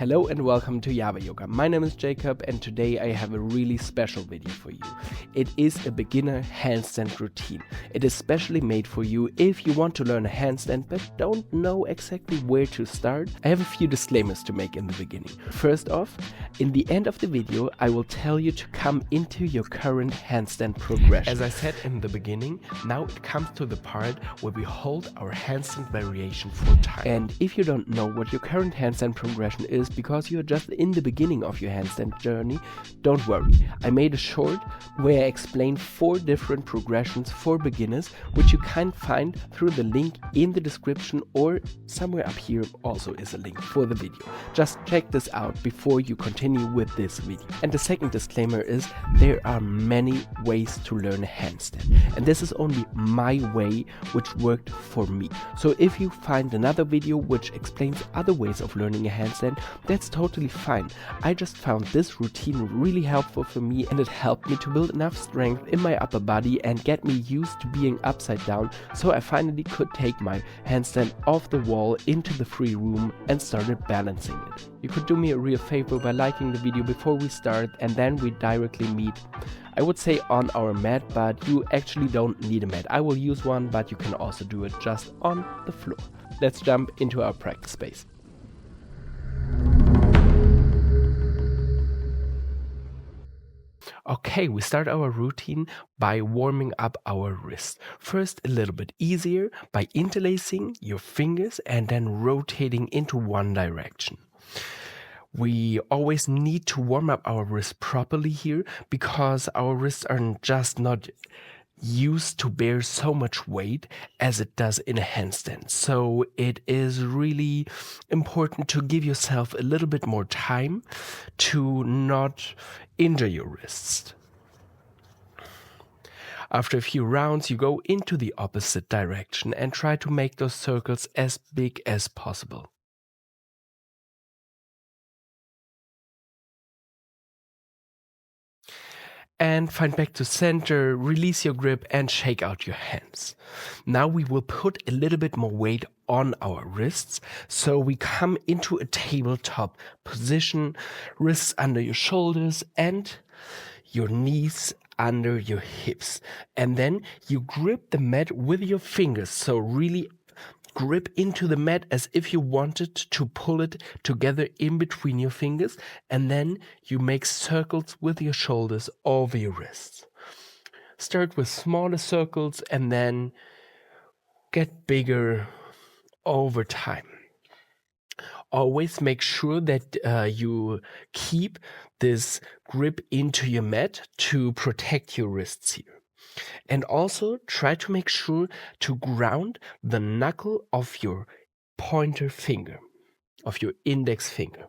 Hello and welcome to Java Yoga. My name is Jacob and today I have a really special video for you. It is a beginner handstand routine. It is specially made for you if you want to learn a handstand but don't know exactly where to start. I have a few disclaimers to make in the beginning. First off, in the end of the video I will tell you to come into your current handstand progression. As I said in the beginning, now it comes to the part where we hold our handstand variation for time. And if you don't know what your current handstand progression is because you're just in the beginning of your handstand journey, don't worry. I made a short where I explain 4 different progressions for beginners, which you can find through the link in the description, or somewhere up here also is a link for the video. Just check this out before you continue with this video. And the second disclaimer is there are many ways to learn a handstand, and this is only my way which worked for me. So if you find another video which explains other ways of learning a handstand, that's totally fine. I just found this routine really helpful for me, and it helped me to build enough strength in my upper body and get me used to being upside down, so I finally could take my handstand off the wall into the free room and started balancing it. You could do me a real favor by liking the video before we start, and then we directly meet, I would say, on our mat, but you actually don't need a mat. I will use one, but you can also do it just on the floor. Let's jump into our practice space. Okay, we start our routine by warming up our wrists. First, a little bit easier by interlacing your fingers and then rotating into one direction. We always need to warm up our wrists properly here because our wrists are just not used to bear so much weight as it does in a handstand. So it is really important to give yourself a little bit more time to not injure your wrists. After a few rounds, you go into the opposite direction and try to make those circles as big as possible. And find back to center, release your grip and shake out your hands. Now we will put a little bit more weight on our wrists, so we come into a tabletop position, wrists under your shoulders and your knees under your hips. And then you grip the mat with your fingers, so really grip into the mat as if you wanted to pull it together in between your fingers, and then you make circles with your shoulders over your wrists. Start with smaller circles and then get bigger over time. Always make sure that you keep this grip into your mat to protect your wrists here. And also try to make sure to ground the knuckle of your pointer finger, of your index finger.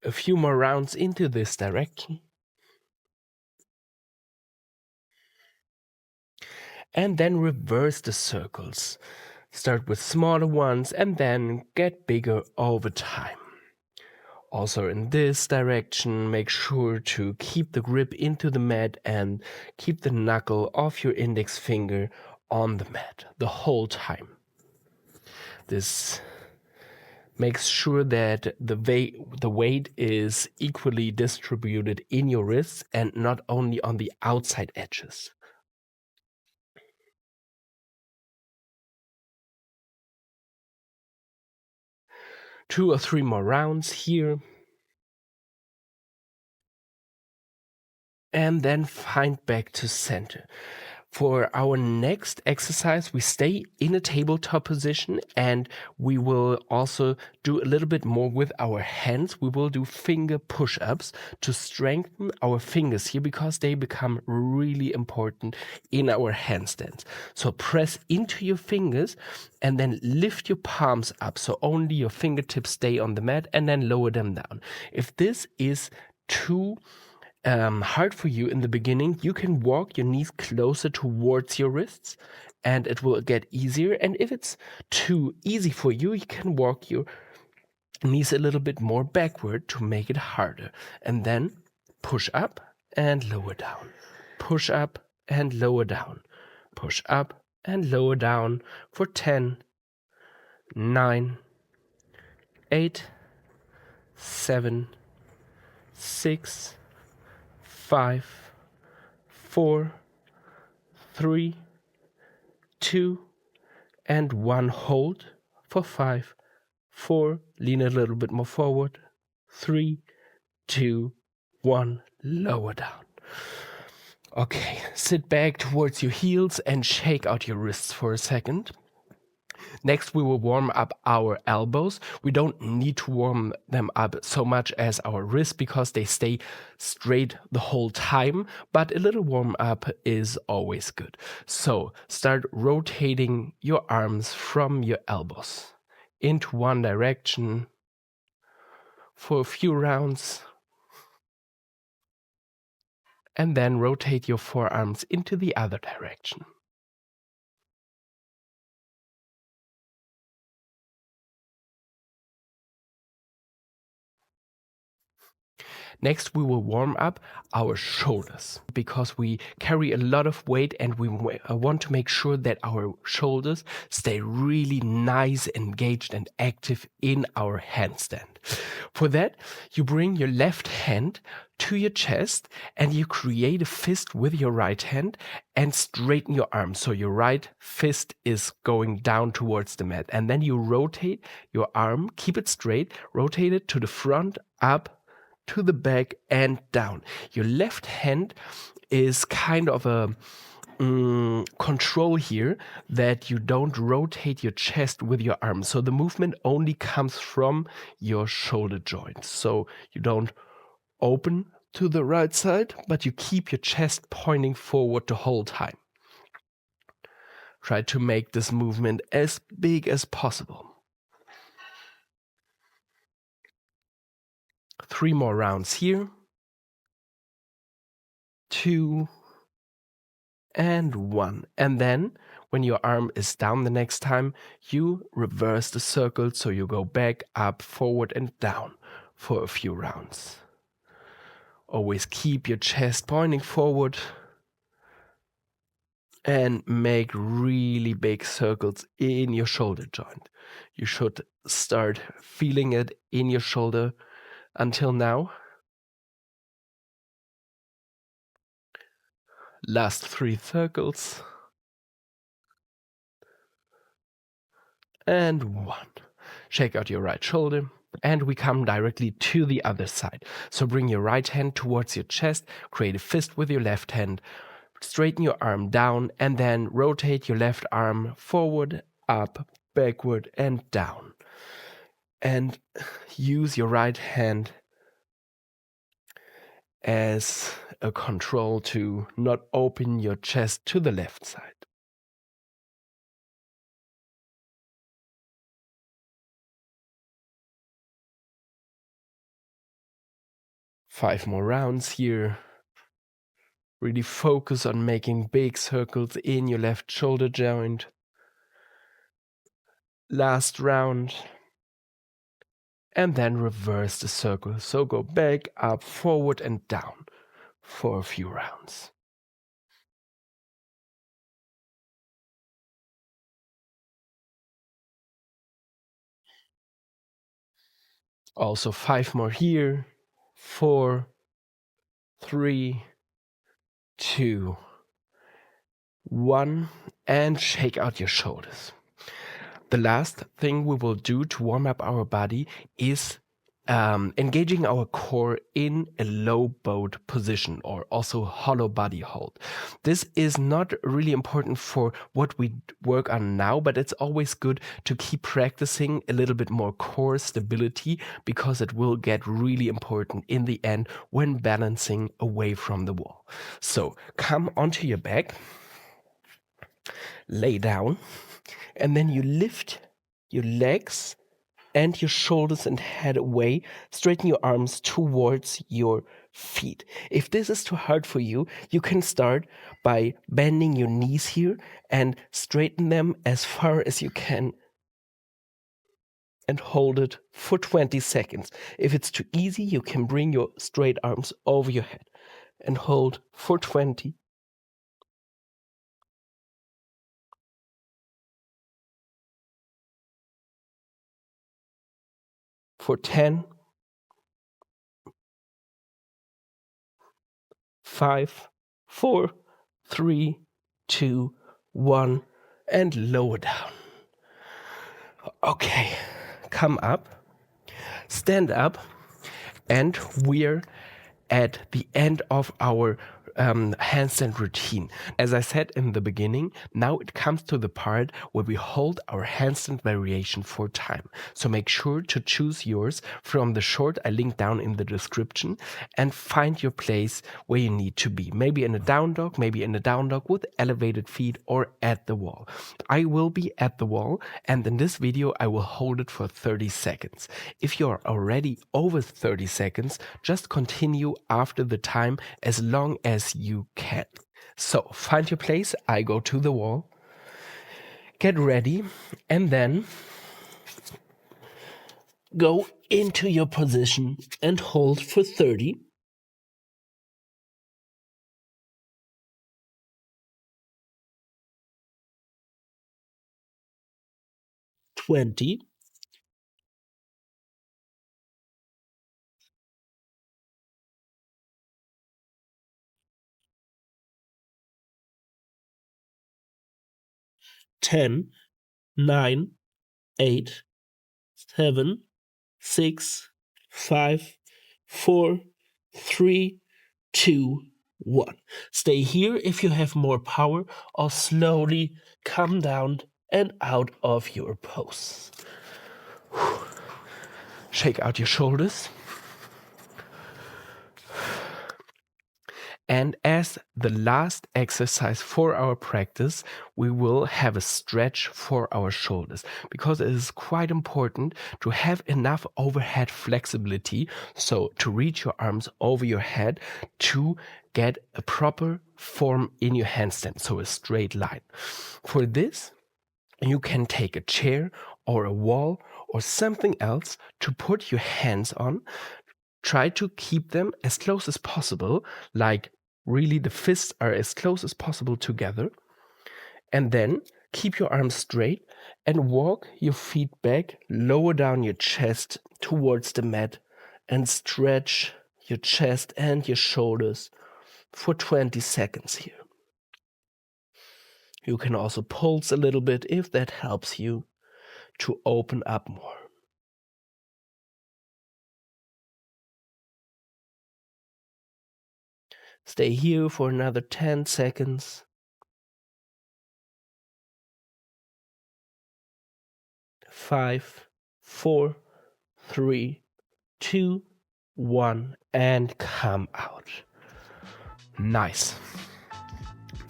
A few more rounds into this direction. And then reverse the circles. Start with smaller ones and then get bigger over time. Also in this direction, make sure to keep the grip into the mat and keep the knuckle of your index finger on the mat the whole time. This makes sure that the weight is equally distributed in your wrists and not only on the outside edges. Two or three more rounds here. And then find back to center. For our next exercise, we stay in a tabletop position and we will also do a little bit more with our hands. We will do finger push-ups to strengthen our fingers here because they become really important in our handstands. So press into your fingers and then lift your palms up so only your fingertips stay on the mat, and then lower them down. If this is too hard for you in the beginning, you can walk your knees closer towards your wrists and it will get easier. And if it's too easy for you, you can walk your knees a little bit more backward to make it harder. And then push up and lower down. Push up and lower down. Push up and lower down for 10, 9, 8, 7, 6, 5, 4, 3, 2, and 1. Hold for 5, 4, lean a little bit more forward, 3, 2, 1, lower down. Okay, sit back towards your heels and shake out your wrists for a second. Next, we will warm up our elbows. We don't need to warm them up so much as our wrists because they stay straight the whole time, but a little warm up is always good. So start rotating your arms from your elbows into one direction for a few rounds, and then rotate your forearms into the other direction. Next, we will warm up our shoulders because we carry a lot of weight and we want to make sure that our shoulders stay really nice, engaged, and active in our handstand. For that, you bring your left hand to your chest and you create a fist with your right hand and straighten your arm. So your right fist is going down towards the mat. And then you rotate your arm, keep it straight, rotate it to the front, up, to the back and down. Your left hand is kind of a control here that you don't rotate your chest with your arm. So the movement only comes from your shoulder joint. So you don't open to the right side, but you keep your chest pointing forward the whole time. Try to make this movement as big as possible. 3 more rounds here. 2 and 1. And then when your arm is down the next time, you reverse the circle. So you go back, up, forward, and down for a few rounds. Always keep your chest pointing forward and make really big circles in your shoulder joint. You should start feeling it in your shoulder until now. Last 3 circles. And 1. Shake out your right shoulder. And we come directly to the other side. So bring your right hand towards your chest, create a fist with your left hand, straighten your arm down, and then rotate your left arm forward, up, backward, and down. And use your right hand as a control to not open your chest to the left side. 5 more rounds here. Really focus on making big circles in your left shoulder joint. Last round. And then reverse the circle. So go back, up, forward, and down for a few rounds. Also 5 more here. 4, 3, 2, 1, and shake out your shoulders. The last thing we will do to warm up our body is engaging our core in a low boat position, or also hollow body hold. This is not really important for what we work on now, but it's always good to keep practicing a little bit more core stability because it will get really important in the end when balancing away from the wall. So come onto your back, lay down, and then you lift your legs and your shoulders and head away. Straighten your arms towards your feet. If this is too hard for you, you can start by bending your knees here and straighten them as far as you can and hold it for 20 seconds. If it's too easy, you can bring your straight arms over your head and hold for 20. for 10, 5, 4, 3, 2, 1, and lower down. Okay, come up, stand up, and we're at the end of our handstand routine. As I said in the beginning, now it comes to the part where we hold our handstand variation for time. So make sure to choose yours from the short I linked down in the description and find your place where you need to be. Maybe in a down dog, maybe in a down dog with elevated feet, or at the wall. I will be at the wall, and in this video I will hold it for 30 seconds. If you're already over 30 seconds, just continue after the time as long as you can. So find your place, I go to the wall, get ready, and then go into your position and hold for 30, 20, 10, 9, 8, 7, 6, 5, 4, 3, 2, 1. Stay here if you have more power, or slowly come down and out of your pose. Shake out your shoulders. And as the last exercise for our practice, we will have a stretch for our shoulders, because it is quite important to have enough overhead flexibility, so to reach your arms over your head to get a proper form in your handstand, so a straight line. For this, you can take a chair or a wall or something else to put your hands on. Try to keep them as close as possible, like really the fists are as close as possible together. And then keep your arms straight and walk your feet back, lower down your chest towards the mat, and stretch your chest and your shoulders for 20 seconds here. You can also pulse a little bit if that helps you to open up more. Stay here for another 10 seconds. 5, 4, 3, 2, 1, and come out. Nice.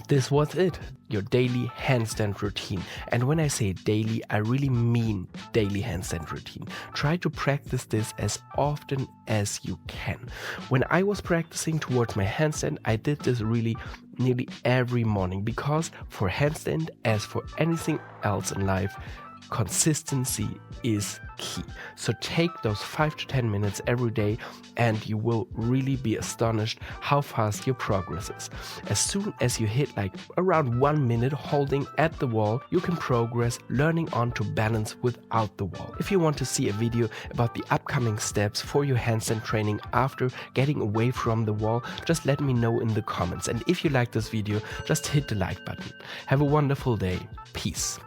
This was it, your daily handstand routine. And when I say daily, I really mean daily handstand routine. Try to practice this as often as you can. When I was practicing towards my handstand, I did this really nearly every morning, because for handstand, as for anything else in life, consistency is key. So take those 5 to 10 minutes every day, and you will really be astonished how fast your progress is. As soon as you hit like around 1 minute holding at the wall, you can progress learning on to balance without the wall. If you want to see a video about the upcoming steps for your handstand training after getting away from the wall, just let me know in the comments. And if you like this video, just hit the like button. Have a wonderful day. Peace.